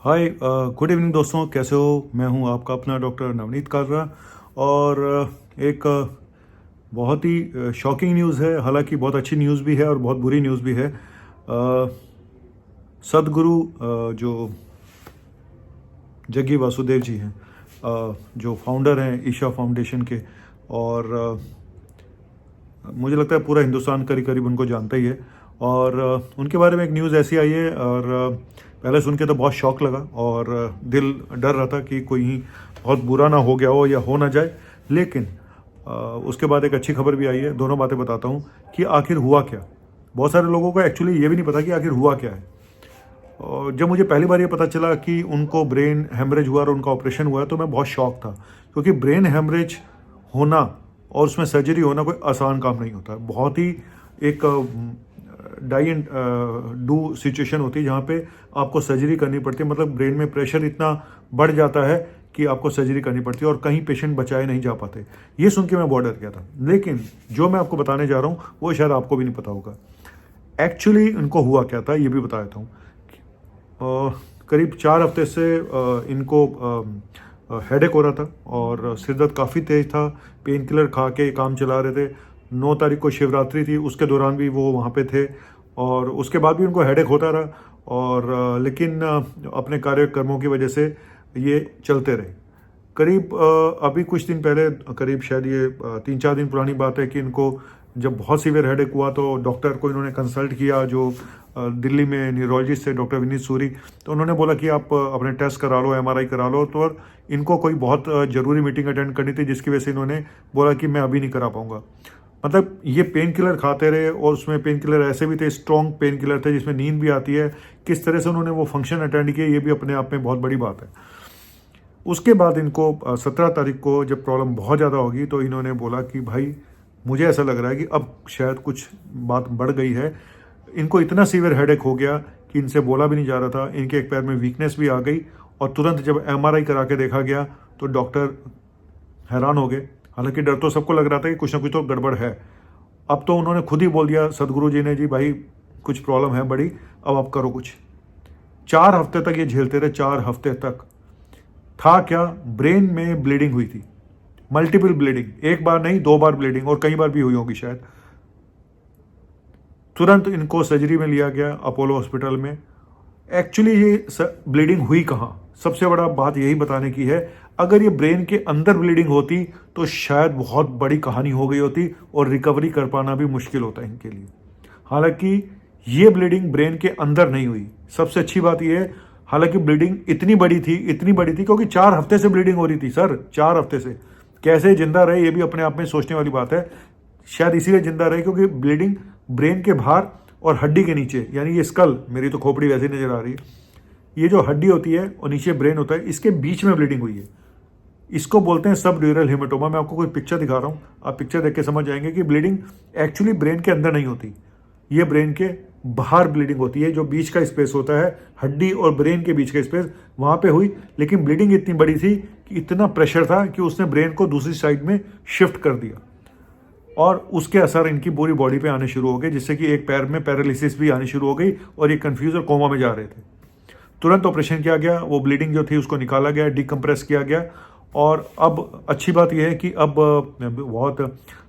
हाय, good evening दोस्तों, कैसे हो? मैं हूं आपका अपना डॉक्टर नवनीत कालरा। और एक बहुत ही शॉकिंग न्यूज़ है। हालांकि बहुत अच्छी न्यूज़ भी है और बहुत बुरी न्यूज़ भी है। सदगुरु जो जग्गी वासुदेव जी हैं, जो फाउंडर हैं ईशा फाउंडेशन के। और मुझे लगता है पूरा हिंदुस्तान करीब करीब उनको जानता ही है। और उनके बारे में एक न्यूज़ ऐसी आई है, और पहले सुन के तो बहुत शौक लगा और दिल डर रहा था कि कोई बहुत बुरा ना हो गया हो या हो ना जाए। लेकिन उसके बाद एक अच्छी खबर भी आई है। दोनों बातें बताता हूँ कि आखिर हुआ क्या। बहुत सारे लोगों को एक्चुअली ये भी नहीं पता कि आखिर हुआ क्या है। और जब मुझे पहली बार ये पता चला कि उनको ब्रेन हेमरेज हुआ और उनका ऑपरेशन हुआ है, तो मैं बहुत शॉक था। क्योंकि ब्रेन हेमरेज होना और उसमें सर्जरी होना कोई आसान काम नहीं होता। बहुत ही एक डाई एंड डू सिचुएशन होती है जहाँ पे आपको सर्जरी करनी पड़ती है। मतलब ब्रेन में प्रेशर इतना बढ़ जाता है कि आपको सर्जरी करनी पड़ती है और कहीं पेशेंट बचाए नहीं जा पाते। ये सुन के मैं बहुत डर गया था। लेकिन जो मैं आपको बताने जा रहा हूँ वो शायद आपको भी नहीं पता होगा। एक्चुअली इनको हुआ क्या था ये भी बता देता हूँ। करीब 4 हफ्ते से इनको हेडेक हो रहा था और सिर दर्द काफ़ी तेज था। पेन किलर खा के काम चला रहे थे। 9 तारीख को शिवरात्रि थी, उसके दौरान भी वो वहाँ पे थे और उसके बाद भी उनको हेडेक होता रहा। और लेकिन अपने कार्यक्रमों की वजह से ये चलते रहे। करीब अभी कुछ दिन पहले, करीब शायद ये 3-4 दिन पुरानी बात है कि इनको जब बहुत सीवियर हेडेक हुआ तो डॉक्टर को इन्होंने कंसल्ट किया, जो दिल्ली में न्यूरोलॉजिस्ट है डॉक्टर विनीत सूरी। तो उन्होंने बोला कि आप अपने टेस्ट करा लो, एमआरआई करा लो। तो इनको कोई बहुत ज़रूरी मीटिंग अटेंड करनी थी, जिसकी वजह से इन्होंने बोला कि मैं अभी नहीं करा पाऊंगा। मतलब ये पेन किलर खाते रहे और उसमें पेन किलर ऐसे भी थे, स्ट्रॉन्ग पेन किलर थे जिसमें नींद भी आती है। किस तरह से उन्होंने वो फंक्शन अटेंड किया ये भी अपने आप में बहुत बड़ी बात है। उसके बाद इनको 17 तारीख को जब प्रॉब्लम बहुत ज़्यादा होगी तो इन्होंने बोला कि भाई मुझे ऐसा लग रहा है कि अब शायद कुछ बात बढ़ गई है। इनको इतना सीवियर हेडेक हो गया कि इनसे बोला भी नहीं जा रहा था। इनके एक पैर में वीकनेस भी आ गई और तुरंत जब एमआरआई करा के देखा गया तो डॉक्टर हैरान हो गए। हालांकि डर तो सबको लग रहा था कि कुछ ना कुछ तो गड़बड़ है। अब तो उन्होंने खुद ही बोल दिया सदगुरु जी ने, जी भाई कुछ प्रॉब्लम है बड़ी, अब आप करो कुछ। 4 हफ्ते तक ये झेलते रहे। 4 हफ्ते तक था क्या, ब्रेन में ब्लीडिंग हुई थी, मल्टीपल ब्लीडिंग, एक बार नहीं 2 बार ब्लीडिंग और कई बार भी हुई होगी शायद। तुरंत इनको सर्जरी में लिया गया अपोलो हॉस्पिटल में। एक्चुअली ये ब्लीडिंग हुई कहाँ, सबसे बड़ा बात यही बताने की है। अगर ये ब्रेन के अंदर ब्लीडिंग होती तो शायद बहुत बड़ी कहानी हो गई होती और रिकवरी कर पाना भी मुश्किल होता है इनके लिए। हालांकि ये ब्लीडिंग ब्रेन के अंदर नहीं हुई। सबसे अच्छी बात यह है, हालांकि ब्लीडिंग इतनी बड़ी थी क्योंकि 4 हफ्ते से ब्लीडिंग हो रही थी सर। 4 हफ्ते से कैसे जिंदा रहे ये भी अपने आप में सोचने वाली बात है। शायद इसीलिए जिंदा रहे क्योंकि ब्लीडिंग ब्रेन के बाहर और हड्डी के नीचे, यानी ये स्कल, मेरी तो खोपड़ी वैसे नजर आ रही है, ये जो हड्डी होती है और नीचे ब्रेन होता है, इसके बीच में ब्लीडिंग हुई है। इसको बोलते हैं सबड्यूरल हेमेटोमा। मैं आपको कोई पिक्चर दिखा रहा हूँ, आप पिक्चर देख के समझ जाएंगे कि ब्लीडिंग एक्चुअली ब्रेन के अंदर नहीं होती, ये ब्रेन के बाहर ब्लीडिंग होती है। जो बीच का स्पेस होता है, हड्डी और ब्रेन के बीच का स्पेस, वहां पे हुई। लेकिन ब्लीडिंग इतनी बड़ी थी कि इतना प्रेशर था कि उसने ब्रेन को दूसरी साइड में शिफ्ट कर दिया और उसके असर इनकी पूरी बॉडी पे आने शुरू हो गए, जिससे कि एक पैर में पैरालिसिस भी आनी शुरू हो गई और ये कंफ्यूज और कोमा में जा रहे थे। तुरंत ऑपरेशन किया गया, वो ब्लीडिंग जो थी उसको निकाला गया, डिकम्प्रेस किया गया। और अब अच्छी बात यह है कि अब बहुत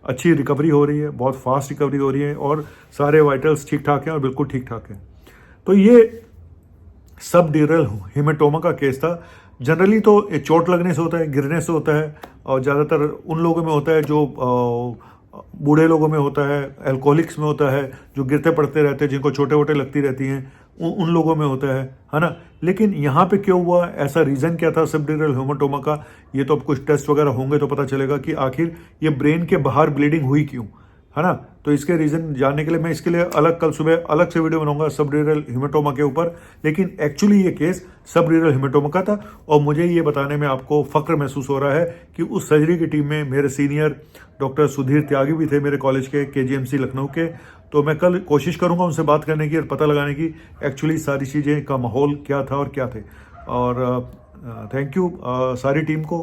अच्छी रिकवरी हो रही है, बहुत फास्ट रिकवरी हो रही है और सारे वाइटल्स ठीक ठाक हैं और बिल्कुल ठीक ठाक हैं। तो ये सबड्यूरल हेमेटोमा का केस था। जनरली तो चोट लगने से होता है, गिरने से होता है, और ज़्यादातर उन लोगों में होता है जो बूढ़े लोगों में होता है, अल्कोहलिक्स में होता है, जो गिरते पड़ते रहते हैं, जिनको छोटे वोटे लगती रहती हैं, उन लोगों में होता है ना। लेकिन यहाँ पे क्यों हुआ, ऐसा रीज़न क्या था सबड्यूरल हेमेटोमा का, ये तो अब कुछ टेस्ट वगैरह होंगे तो पता चलेगा कि आखिर ये ब्रेन के बाहर ब्लीडिंग हुई क्यों, है ना। तो इसके रीज़न जानने के लिए मैं इसके लिए कल सुबह अलग से वीडियो बनाऊंगा सबड्यूरल हेमेटोमा के ऊपर। लेकिन एक्चुअली ये केस सबड्यूरल हेमेटोमा का था और मुझे ये बताने में आपको फक्र महसूस हो रहा है कि उस सर्जरी की टीम में मेरे सीनियर डॉक्टर सुधीर त्यागी भी थे, मेरे कॉलेज के केजीएमसी लखनऊ के। तो मैं कल कोशिश करूंगा उनसे बात करने की और पता लगाने की एक्चुअली सारी चीज़ें का माहौल क्या था और क्या थे। और थैंक यू सारी टीम को,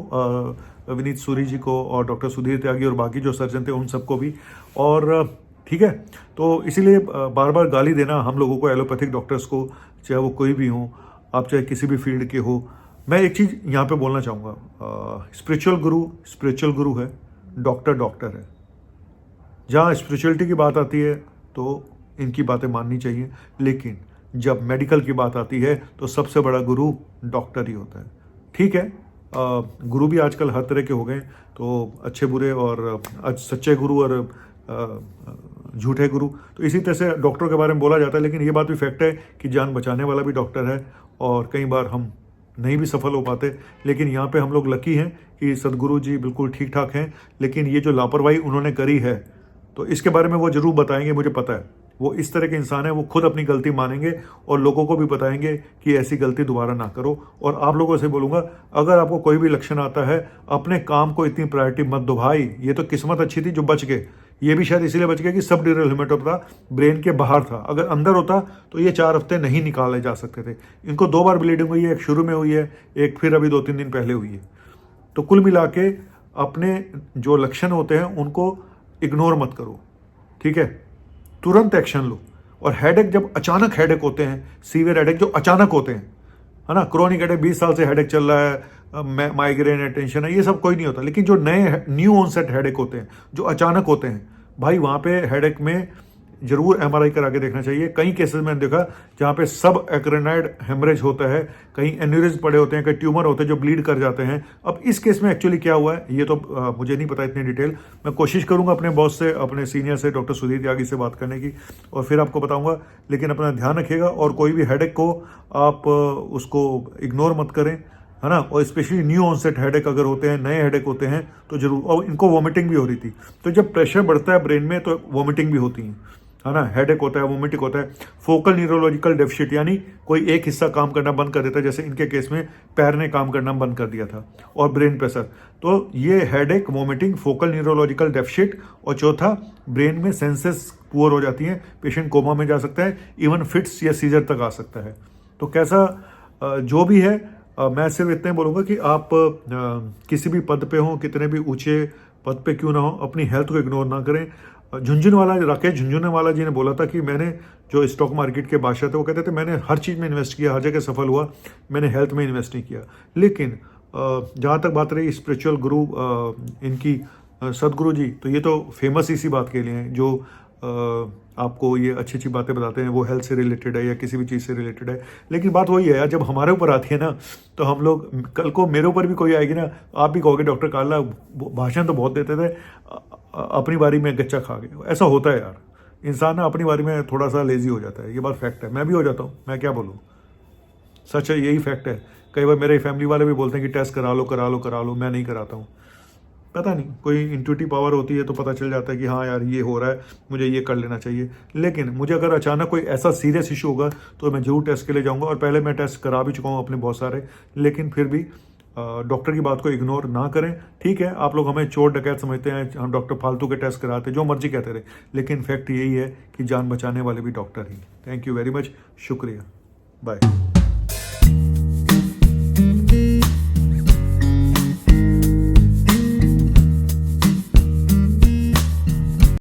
विनीत सूरी जी को और डॉक्टर सुधीर त्यागी और बाकी जो सर्जन थे उन सबको भी। और ठीक है, तो इसीलिए बार बार गाली देना हम लोगों को, एलोपैथिक डॉक्टर्स को, चाहे वो कोई भी हो, आप चाहे किसी भी फील्ड के हो। मैं एक चीज़ यहाँ पे बोलना चाहूँगा, स्पिरिचुअल गुरु है, डॉक्टर है। जहाँ स्पिरिचुअलिटी की बात आती है तो इनकी बातें माननी चाहिए, लेकिन जब मेडिकल की बात आती है तो सबसे बड़ा गुरु डॉक्टर ही होता है। ठीक है, गुरु भी आजकल हर तरह के हो गए, तो अच्छे बुरे और सच्चे गुरु और झूठे गुरु, तो इसी तरह से डॉक्टरों के बारे में बोला जाता है। लेकिन ये बात भी फैक्ट है कि जान बचाने वाला भी डॉक्टर है, और कई बार हम नहीं भी सफल हो पाते। लेकिन यहाँ पे हम लोग लकी हैं कि सदगुरु जी बिल्कुल ठीक ठाक हैं, लेकिन ये जो लापरवाही उन्होंने करी है तो इसके बारे में वो ज़रूर बताएंगे, मुझे पता है। वो इस तरह के इंसान है, वो खुद अपनी गलती मानेंगे और लोगों को भी बताएंगे कि ऐसी गलती दोबारा ना करो। और आप लोगों से बोलूँगा, अगर आपको कोई भी लक्षण आता है, अपने काम को इतनी प्रायोरिटी मत दो भाई। ये तो किस्मत अच्छी थी जो बच गए, ये भी शायद इसीलिए बच गया कि सब ड्यूरल हेमेटोपैथी ब्रेन के बाहर था। अगर अंदर होता तो ये 4 हफ्ते नहीं निकाले जा सकते थे। इनको 2 बार ब्लीडिंग हुई है, एक शुरू में हुई है, एक फिर अभी 2-3 दिन पहले हुई है। तो कुल मिला के अपने जो लक्षण होते हैं उनको इग्नोर मत करो, ठीक है, तुरंत एक्शन लो। और हेडेक, जब अचानक हेडेक होते हैं, सीवियर हेडेक जो अचानक होते हैं, है ना, क्रोनिक हेडेक 20 साल से हेडेक चल रहा है, माइग्रेन है, टेंशन है, ये सब कोई नहीं होता। लेकिन जो नए न्यू ऑनसेट हेडेक होते हैं, जो अचानक होते हैं, भाई वहाँ पे हेडेक में जरूर एमआरआई करा के देखना चाहिए। कई केसेस में देखा जहाँ पे सब एक्रेनाइड हेमरेज होता है, कहीं एन्यूरिज्म पड़े होते हैं, कहीं ट्यूमर होते हैं जो ब्लीड कर जाते हैं। अब इस केस में एक्चुअली क्या हुआ है ये तो मुझे नहीं पता इतनी डिटेल। मैं कोशिश करूंगा अपने बॉस से, अपने सीनियर से, डॉक्टर सुधीर त्यागी से बात करने की, और फिर आपको बताऊंगा। लेकिन अपना ध्यान रखिएगा, और कोई भी हेडेक को आप उसको इग्नोर मत करें, है ना। और स्पेशली न्यू ऑनसेट हेडेक अगर होते हैं, नए हेडेक होते हैं तो जरूर। और इनको वॉमिटिंग भी हो रही थी, तो जब प्रेशर बढ़ता है ब्रेन में तो वॉमिटिंग भी होती है ना। हेडेक होता है, वॉमिटिंग होता है। फोकल न्यूरोलॉजिकल डेफिशिट, यानी कोई एक हिस्सा काम करना बंद कर देता है, जैसे इनके केस में पैर ने काम करना बंद कर दिया था, और ब्रेन प्रेशर। तो ये headache, vomiting, focal neurological deficit, और चौथा ब्रेन में सेंसेस पुअर हो जाती हैं, पेशेंट कोमा में जा सकता है, इवन फिट्स या सीजर तक आ सकता है। तो कैसा जो भी है, मैं सिर्फ इतने बोलूँगा कि आप किसी भी पद पे हो, कितने भी ऊंचे पद पे क्यों ना हो, अपनी हेल्थ को इग्नोर ना करें। राकेश झुंझुनवाला जी ने बोला था कि मैंने, जो स्टॉक मार्केट के बादशाह थे, वो कहते थे मैंने हर चीज़ में इन्वेस्ट किया, हर जगह सफल हुआ, मैंने हेल्थ में इन्वेस्ट नहीं किया। लेकिन जहाँ तक बात रही स्पिरिचुअल गुरु इनकी, सदगुरु जी, तो ये तो फेमस इसी बात के लिए हैं, जो आपको ये अच्छी अच्छी बातें बताते हैं, वो हेल्थ से रिलेटेड है या किसी भी चीज़ से रिलेटेड है। लेकिन बात वही है यार, जब हमारे ऊपर आती है ना, तो हम लोग, कल को मेरे ऊपर भी कोई आएगी ना, आप भी कहोगे डॉक्टर काला भाषण तो बहुत देते थे, अपनी बारी में गच्चा खा गए। ऐसा होता है यार, इंसान ना अपनी बारी में थोड़ा सा लेजी हो जाता है, ये बात फैक्ट है। मैं भी हो जाता हूँ, मैं क्या बोलूँ, सच है, यही फैक्ट है। कई बार मेरे फैमिली वाले भी बोलते हैं कि टेस्ट करा लो, मैं नहीं कराता हूँ। पता नहीं, कोई इंट्यूटिव पावर होती है तो पता चल जाता है कि हाँ यार ये हो रहा है, मुझे ये कर लेना चाहिए। लेकिन मुझे अगर अचानक कोई ऐसा सीरियस इशू होगा तो मैं जरूर टेस्ट के लिए जाऊँगा, और पहले मैं टेस्ट करा भी चुका हूँ अपने बहुत सारे। लेकिन फिर भी डॉक्टर की बात को इग्नोर ना करें। ठीक है, आप लोग हमें चोर डकैत समझते हैं, हम डॉक्टर फालतू के टेस्ट कराते, जो मर्जी कहते रहे, लेकिन फैक्ट यही है कि जान बचाने वाले भी doctor he. Thank you very much, शुक्रिया, बाय।